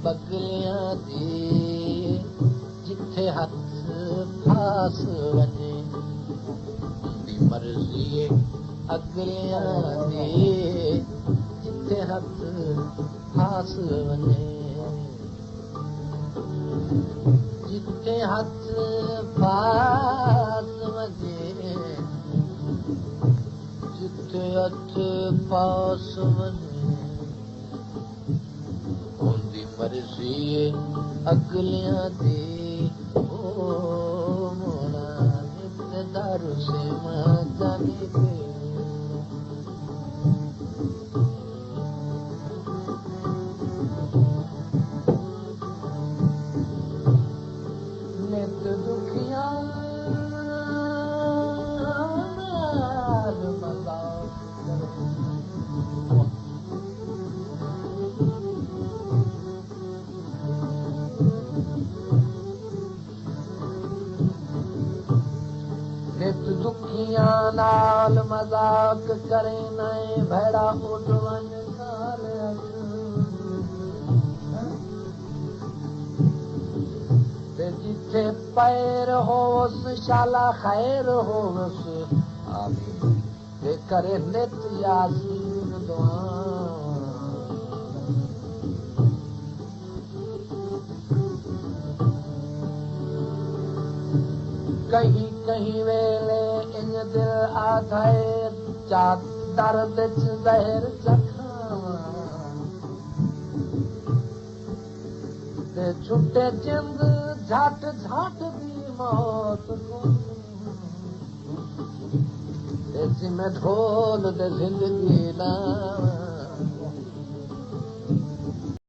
बगलियां दी जिथे हथ फास वञे उनकी मर्ज़ी अगलियां दी जिथे हथ फास वञे जिथे हथ फास वञे जिथे हथ फास वञे उनकी मर्ज़ी अगलियां दी मोड़ा जिथे दारू से मां जाने पे नित दुखिया नित दुखिया नाल मजाक करे नए भेड़ा उड़वन काल जिथे पैर होस शाला खैर होस आमीन ते करे नित यासीन दुआ कहीं कहीं वेले इन दिल आधाए चादर बिच जहर चखावा ते छुटे जिंद झट झट दी मौत को ते जिम्मे ढोल दे जिंदगी ना